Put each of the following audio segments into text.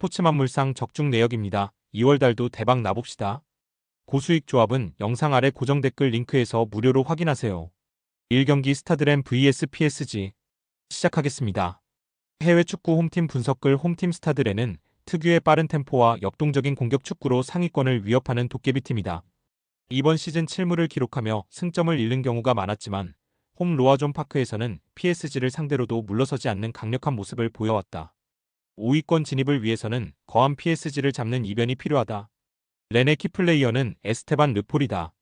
스포츠만물상 적중 내역입니다. 2월달도 대박 나봅시다. 고수익 조합은 영상 아래 고정 댓글 링크에서 무료로 확인하세요. 1경기 스타드렌 vs PSG 시작하겠습니다. 해외 축구 홈팀 분석글 홈팀 스타드렌은 특유의 빠른 템포와 역동적인 공격 축구로 상위권을 위협하는 도깨비팀이다. 이번 시즌 7무를 기록하며 승점을 잃는 경우가 많았지만 홈 로아존 파크에서는 PSG를 상대로도 물러서지 않는 강력한 모습을 보여왔다. 5위권 진입을 위해서는 거한 PSG를 잡는 이변이 필요하다. 렌의 키플레이어는 에스테반 르폴이다.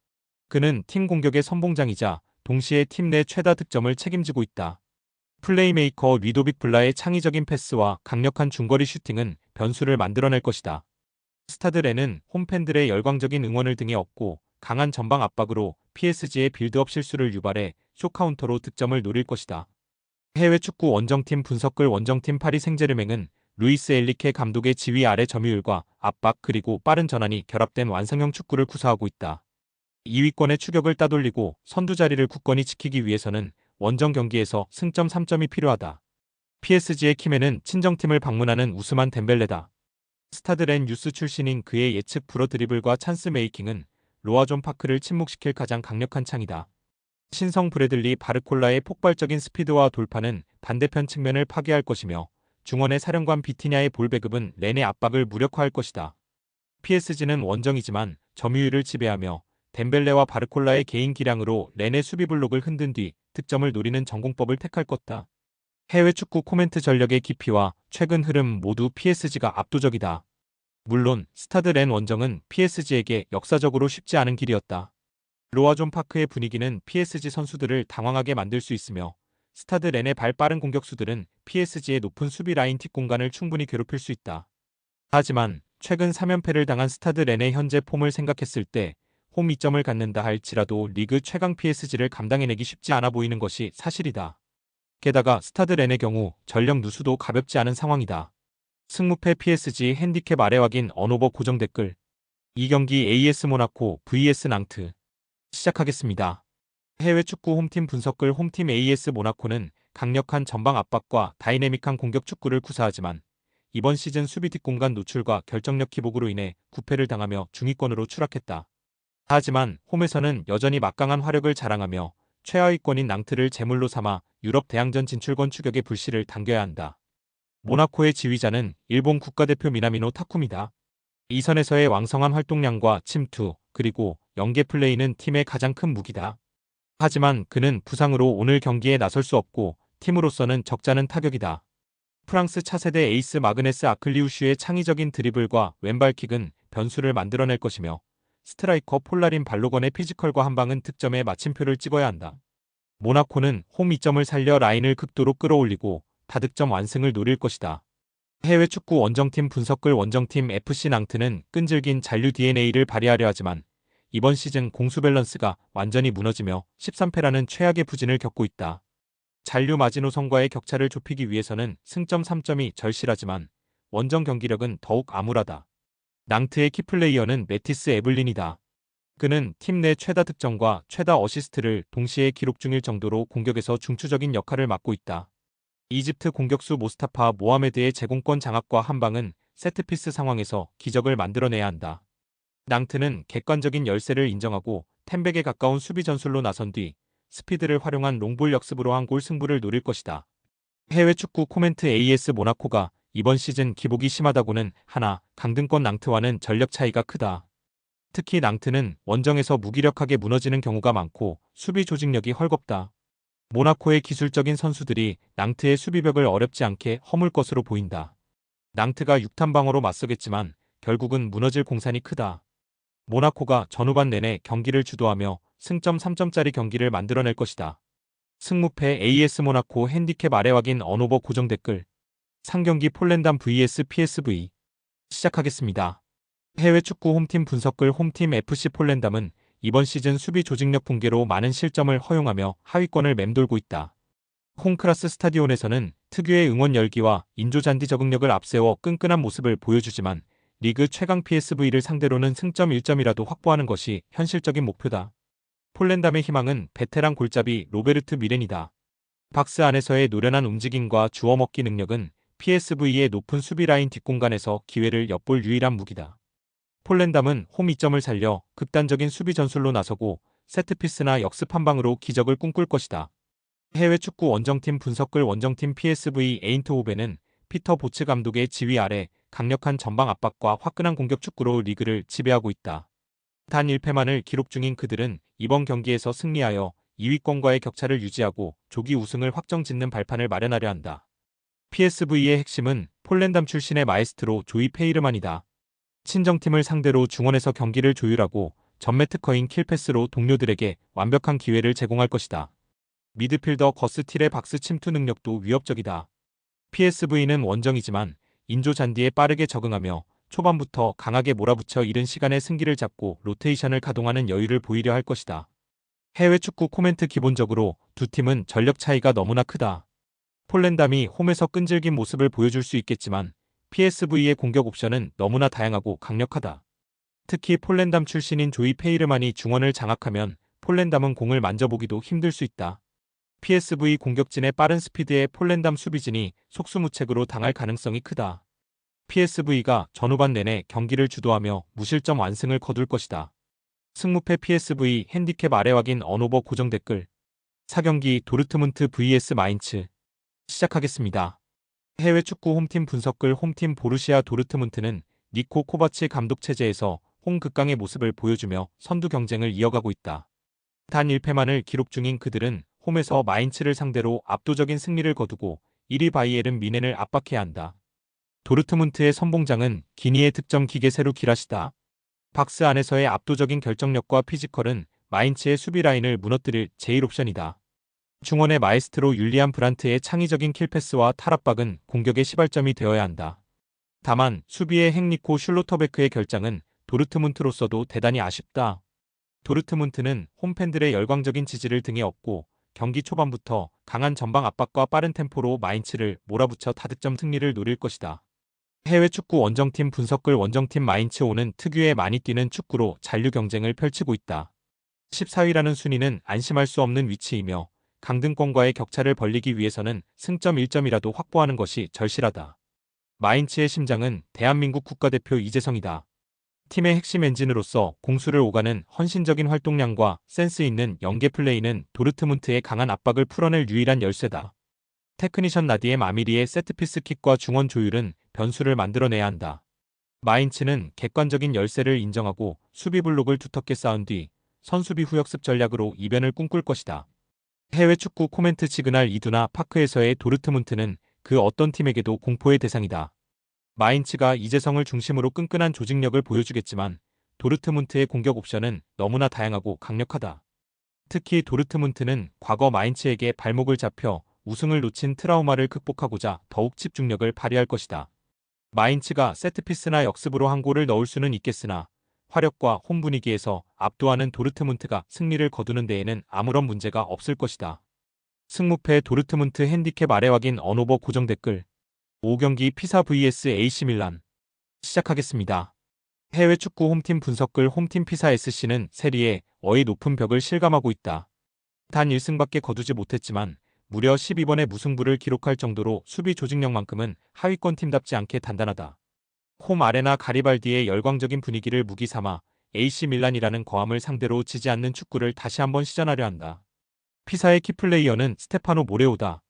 그는 팀 공격의 선봉장이자 동시에 팀 내 최다 득점을 책임지고 있다. 플레이메이커 리도빅 블라의 창의적인 패스와 강력한 중거리 슈팅은 변수를 만들어낼 것이다. 스타드 렌은 홈팬들의 열광적인 응원을 등에 업고 강한 전방 압박으로 PSG의 빌드업 실수를 유발해 쇼카운터로 득점을 노릴 것이다. 해외 축구 원정팀 분석글 원정팀 파리 생제르맹은 루이스 엘리케 감독의 지휘 아래 점유율과 압박 그리고 빠른 전환이 결합된 완성형 축구를 구사하고 있다. 2위권의 추격을 따돌리고 선두 자리를 굳건히 지키기 위해서는 원정 경기에서 승점 3점이 필요하다. PSG의 키맨은 친정팀을 방문하는 우스만 덴벨레다. 스타드 렌 유스 출신인 그의 예측 불어 드리블과 찬스 메이킹은 로아존 파크를 침묵시킬 가장 강력한 창이다. 신성 브래들리 바르콜라의 폭발적인 스피드와 돌파는 반대편 측면을 파괴할 것이며 중원의 사령관 비티냐의 볼 배급은 렌의 압박을 무력화할 것이다. PSG는 원정이지만 점유율을 지배하며 덴벨레와 바르콜라의 개인 기량으로 렌의 수비 블록을 흔든 뒤 득점을 노리는 전공법을 택할 것다. 해외 축구 코멘트 전력의 깊이와 최근 흐름 모두 PSG가 압도적이다. 물론 스타드 렌 원정은 PSG에게 역사적으로 쉽지 않은 길이었다. 로아존 파크의 분위기는 PSG 선수들을 당황하게 만들 수 있으며 스타드 렌의 발 빠른 공격수들은 PSG의 높은 수비 라인 뒷공간을 충분히 괴롭힐 수 있다. 하지만 최근 3연패를 당한 스타드 렌의 현재 폼을 생각했을 때 홈 2점을 갖는다 할지라도 리그 최강 PSG를 감당해내기 쉽지 않아 보이는 것이 사실이다. 게다가 스타드 렌의 경우 전력 누수도 가볍지 않은 상황이다. 승무패 PSG 핸디캡 아래 확인 언오버 고정 댓글 2경기 AS 모나코 vs 낭트 시작하겠습니다. 해외 축구 홈팀 분석글 홈팀 AS 모나코는 강력한 전방 압박과 다이내믹한 공격 축구를 구사하지만 이번 시즌 수비 뒷공간 노출과 결정력 기복으로 인해 9패를 당하며 중위권으로 추락했다. 하지만 홈에서는 여전히 막강한 화력을 자랑하며 최하위권인 낭트를 제물로 삼아 유럽 대항전 진출권 추격의 불씨를 당겨야 한다. 모나코의 지휘자는 일본 국가대표 미나미노 타쿠미다. 이 선에서의 왕성한 활동량과 침투, 그리고 연계 플레이는 팀의 가장 큰 무기다. 하지만 그는 부상으로 오늘 경기에 나설 수 없고 팀으로서는 적잖은 타격이다. 프랑스 차세대 에이스 마그네스 아클리우슈의 창의적인 드리블과 왼발킥은 변수를 만들어낼 것이며 스트라이커 폴라린 발로건의 피지컬과 한방은 득점에 마침표를 찍어야 한다. 모나코는 홈 2점을 살려 라인을 극도로 끌어올리고 다득점 완승을 노릴 것이다. 해외 축구 원정팀 분석글 원정팀 FC 낭트는 끈질긴 잔류 DNA를 발휘하려 하지만 이번 시즌 공수 밸런스가 완전히 무너지며 13패라는 최악의 부진을 겪고 있다. 잔류 마지노선과의 격차를 좁히기 위해서는 승점 3점이 절실하지만 원정 경기력은 더욱 암울하다. 낭트의 키플레이어는 메티스 에블린이다. 그는 팀 내 최다 득점과 최다 어시스트를 동시에 기록 중일 정도로 공격에서 중추적인 역할을 맡고 있다. 이집트 공격수 모스타파 모하메드의 제공권 장악과 한방은 세트피스 상황에서 기적을 만들어내야 한다. 낭트는 객관적인 열세를 인정하고 템백에 가까운 수비 전술로 나선 뒤 스피드를 활용한 롱볼 역습으로 한 골 승부를 노릴 것이다. 해외 축구 코멘트 AS 모나코가 이번 시즌 기복이 심하다고는 하나 강등권 낭트와는 전력 차이가 크다. 특히 낭트는 원정에서 무기력하게 무너지는 경우가 많고 수비 조직력이 헐겁다. 모나코의 기술적인 선수들이 낭트의 수비벽을 어렵지 않게 허물 것으로 보인다. 낭트가 6탄방어로 맞서겠지만 결국은 무너질 공산이 크다. 모나코가 전후반 내내 경기를 주도하며 승점 3점짜리 경기를 만들어낼 것이다. 승무패 AS 모나코 핸디캡 아래 확인 언오버 고정 댓글 상경기 폴렌담 vs PSV 시작하겠습니다. 해외 축구 홈팀 분석글 홈팀 FC 폴렌담은 이번 시즌 수비 조직력 붕괴로 많은 실점을 허용하며 하위권을 맴돌고 있다. 홈클라스 스타디온에서는 특유의 응원 열기와 인조잔디 적응력을 앞세워 끈끈한 모습을 보여주지만 리그 최강 PSV를 상대로는 승점 1점이라도 확보하는 것이 현실적인 목표다. 폴렌담의 희망은 베테랑 골잡이 로베르트 미렌이다. 박스 안에서의 노련한 움직임과 주워먹기 능력은 PSV의 높은 수비 라인 뒷공간에서 기회를 엿볼 유일한 무기다. 폴렌담은 홈 이점을 살려 극단적인 수비 전술로 나서고 세트피스나 역습 한 방으로 기적을 꿈꿀 것이다. 해외 축구 원정팀 분석글 원정팀 PSV 에인트호벤은 피터 보츠 감독의 지휘 아래 강력한 전방 압박과 화끈한 공격 축구로 리그를 지배하고 있다. 단 1패만을 기록 중인 그들은 이번 경기에서 승리하여 2위권과의 격차를 유지하고 조기 우승을 확정짓는 발판을 마련하려 한다. PSV의 핵심은 폴렌담 출신의 마에스트로 조이 페이르만이다. 친정팀을 상대로 중원에서 경기를 조율하고 전매 특허인 킬패스로 동료들에게 완벽한 기회를 제공할 것이다. 미드필더 거스 틸의 박스 침투 능력도 위협적이다. PSV는 원정이지만 인조 잔디에 빠르게 적응하며 초반부터 강하게 몰아붙여 이른 시간에 승기를 잡고 로테이션을 가동하는 여유를 보이려 할 것이다. 해외 축구 코멘트 기본적으로 두 팀은 전력 차이가 너무나 크다. 폴렌담이 홈에서 끈질긴 모습을 보여줄 수 있겠지만 PSV의 공격 옵션은 너무나 다양하고 강력하다. 특히 폴렌담 출신인 조이 페이르만이 중원을 장악하면 폴렌담은 공을 만져보기도 힘들 수 있다. PSV 공격진의 빠른 스피드에 폴렌담 수비진이 속수무책으로 당할 가능성이 크다. PSV가 전후반 내내 경기를 주도하며 무실점 완승을 거둘 것이다. 승무패 PSV 핸디캡 아래 확인 언오버 고정 댓글 4경기 도르트문트 vs 마인츠 시작하겠습니다. 해외 축구 홈팀 분석글 홈팀 보르시아 도르트문트는 니코 코바치 감독 체제에서 홍극강의 모습을 보여주며 선두 경쟁을 이어가고 있다. 단 1패만을 기록 중인 그들은 홈에서 마인츠를 상대로 압도적인 승리를 거두고 1위 바이에른 미넨을 압박해야 한다. 도르트문트의 선봉장은 기니의 득점 기계세루 기라시다. 박스 안에서의 압도적인 결정력과 피지컬은 마인츠의 수비 라인을 무너뜨릴 제1옵션이다. 중원의 마에스트로 율리안 브란트의 창의적인 킬패스와 탈압박은 공격의 시발점이 되어야 한다. 다만 수비의 행리코 슐로터베크의 결장은 도르트문트로서도 대단히 아쉽다. 도르트문트는 홈팬들의 열광적인 지지를 등에 업고 경기 초반부터 강한 전방 압박과 빠른 템포로 마인츠를 몰아붙여 다득점 승리를 노릴 것이다. 해외 축구 원정팀 분석글 원정팀 마인츠5는 특유의 많이 뛰는 축구로 잔류 경쟁을 펼치고 있다. 14위라는 순위는 안심할 수 없는 위치이며 강등권과의 격차를 벌리기 위해서는 승점 1점이라도 확보하는 것이 절실하다. 마인츠의 심장은 대한민국 국가대표 이재성이다. 팀의 핵심 엔진으로서 공수를 오가는 헌신적인 활동량과 센스 있는 연계 플레이는 도르트문트의 강한 압박을 풀어낼 유일한 열쇠다. 테크니션 나디엠 아미리의 세트피스 킥과 중원 조율은 변수를 만들어내야 한다. 마인츠는 객관적인 열세를 인정하고 수비 블록을 두텁게 쌓은 뒤 선수비 후역습 전략으로 이변을 꿈꿀 것이다. 해외 축구 코멘트 시그널 이두나 파크에서의 도르트문트는 그 어떤 팀에게도 공포의 대상이다. 마인츠가 이재성을 중심으로 끈끈한 조직력을 보여주겠지만 도르트문트의 공격 옵션은 너무나 다양하고 강력하다. 특히 도르트문트는 과거 마인츠에게 발목을 잡혀 우승을 놓친 트라우마를 극복하고자 더욱 집중력을 발휘할 것이다. 마인츠가 세트피스나 역습으로 한 골을 넣을 수는 있겠으나 화력과 홈 분위기에서 압도하는 도르트문트가 승리를 거두는 데에는 아무런 문제가 없을 것이다. 승무패 도르트문트 핸디캡 아래 확인 언오버 고정 댓글 5경기 피사 vs AC밀란 시작하겠습니다. 해외 축구 홈팀 분석글 홈팀 피사 SC는 세리에 어의 높은 벽을 실감하고 있다. 단 1승밖에 거두지 못했지만 무려 12번의 무승부를 기록할 정도로 수비 조직력만큼은 하위권 팀답지 않게 단단하다. 홈 아레나 가리발디의 열광적인 분위기를 무기 삼아 AC밀란이라는 거함을 상대로 지지 않는 축구를 다시 한번 시전하려 한다. 피사의 키플레이어는 스테파노 모레오다.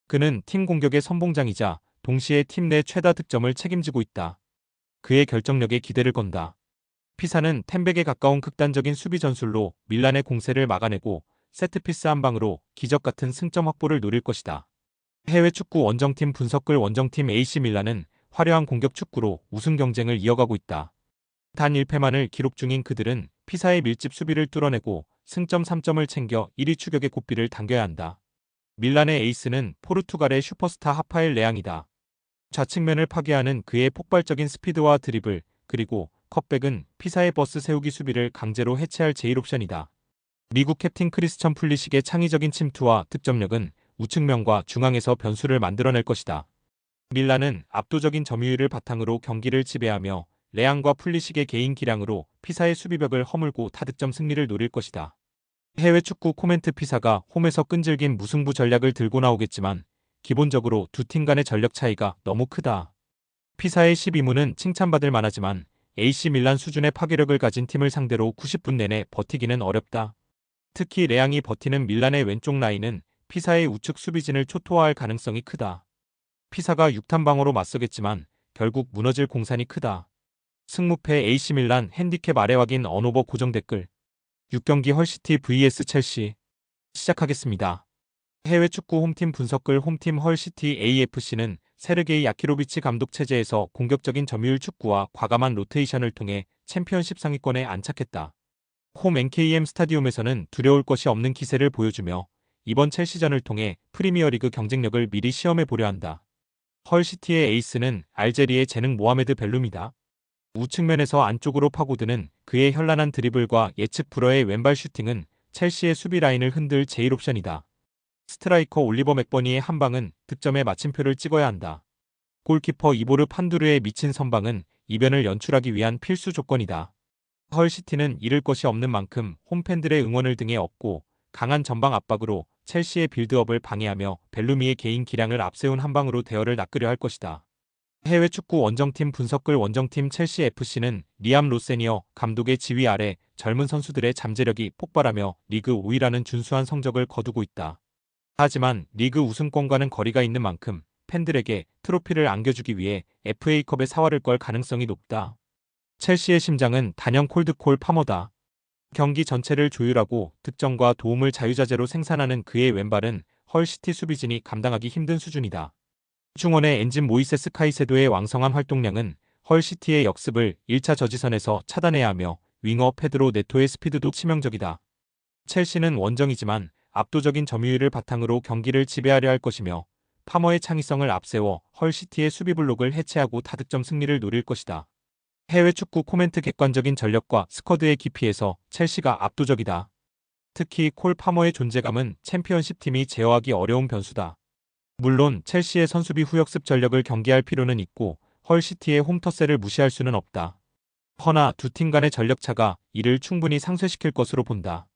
그는 팀 공격의 선봉장이자 동시에 팀 내 최다 득점을 책임지고 있다. 그의 결정력에 기대를 건다. 피사는 템백에 가까운 극단적인 수비 전술로 밀란의 공세를 막아내고 세트피스 한 방으로 기적 같은 승점 확보를 노릴 것이다. 해외 축구 원정팀 분석글 원정팀 AC밀란은 화려한 공격 축구로 우승 경쟁을 이어가고 있다. 단 1패만을 기록 중인 그들은 피사의 밀집 수비를 뚫어내고 승점 3점을 챙겨 1위 추격의 고삐를 당겨야 한다. 밀란의 에이스는 포르투갈의 슈퍼스타 하파엘 레앙이다. 좌측면을 파괴하는 그의 폭발적인 스피드와 드리블, 그리고 컷백은 피사의 버스 세우기 수비를 강제로 해체할 제1옵션이다. 미국 캡틴 크리스천 풀리식의 창의적인 침투와 득점력은 우측면과 중앙에서 변수를 만들어낼 것이다. 밀란은 압도적인 점유율을 바탕으로 경기를 지배하며 레앙과 풀리식의 개인 기량으로 피사의 수비벽을 허물고 타득점 승리를 노릴 것이다. 해외 축구 코멘트 피사가 홈에서 끈질긴 무승부 전략을 들고 나오겠지만 기본적으로 두 팀 간의 전력 차이가 너무 크다. 피사의 12무는 칭찬받을 만하지만 AC 밀란 수준의 파괴력을 가진 팀을 상대로 90분 내내 버티기는 어렵다. 특히 레앙이 버티는 밀란의 왼쪽 라인은 피사의 우측 수비진을 초토화할 가능성이 크다. 피사가 6탄방어로 맞서겠지만 결국 무너질 공산이 크다. 승무패 AC 밀란 핸디캡 아래 확인 언오버 고정 댓글 6경기 헐시티 vs 첼시 시작하겠습니다. 해외 축구 홈팀 분석글 홈팀 헐시티 AFC는 세르게이 야키로비치 감독 체제에서 공격적인 점유율 축구와 과감한 로테이션을 통해 챔피언십 상위권에 안착했다. 홈 NKM 스타디움에서는 두려울 것이 없는 기세를 보여주며 이번 첼시전을 통해 프리미어리그 경쟁력을 미리 시험해 보려 한다. 헐시티의 에이스는 알제리의 재능 모하메드 벨룸이다. 우측면에서 안쪽으로 파고드는 그의 현란한 드리블과 예측 불허의 왼발 슈팅은 첼시의 수비 라인을 흔들 제1옵션이다. 스트라이커 올리버 맥버니의 한 방은 득점에 마침표를 찍어야 한다. 골키퍼 이보르 판두르의 미친 선방은 이변을 연출하기 위한 필수 조건이다. 헐시티는 잃을 것이 없는 만큼 홈팬들의 응원을 등에 업고 강한 전방 압박으로 첼시의 빌드업을 방해하며 벨루미의 개인 기량을 앞세운 한 방으로 대열을 낚으려 할 것이다. 해외 축구 원정팀 분석글 원정팀 첼시 FC는 리암 로세니어 감독의 지휘 아래 젊은 선수들의 잠재력이 폭발하며 리그 5위라는 준수한 성적을 거두고 있다. 하지만 리그 우승권과는 거리가 있는 만큼 팬들에게 트로피를 안겨주기 위해 FA컵에 사활을 걸 가능성이 높다. 첼시의 심장은 단연 콜드콜 파머다. 경기 전체를 조율하고 득점과 도움을 자유자재로 생산하는 그의 왼발은 헐시티 수비진이 감당하기 힘든 수준이다. 중원의 엔진 모이세스 카이세도의 왕성한 활동량은 헐시티의 역습을 1차 저지선에서 차단해야 하며 윙어 페드로 네토의 스피드도 치명적이다. 첼시는 원정이지만 압도적인 점유율을 바탕으로 경기를 지배하려 할 것이며 파머의 창의성을 앞세워 헐시티의 수비 블록을 해체하고 다득점 승리를 노릴 것이다. 해외 축구 코멘트 객관적인 전력과 스쿼드의 깊이에서 첼시가 압도적이다. 특히 콜 파머의 존재감은 챔피언십 팀이 제어하기 어려운 변수다. 물론 첼시의 선수비 후역습 전력을 경계할 필요는 있고 헐시티의 홈터세를 무시할 수는 없다. 허나 두 팀 간의 전력차가 이를 충분히 상쇄시킬 것으로 본다.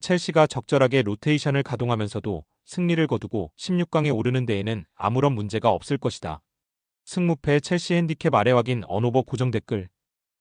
첼시가 적절하게 로테이션을 가동하면서도 승리를 거두고 16강에 오르는 데에는 아무런 문제가 없을 것이다. 승무패 첼시 핸디캡 아래 확인 언오버 고정 댓글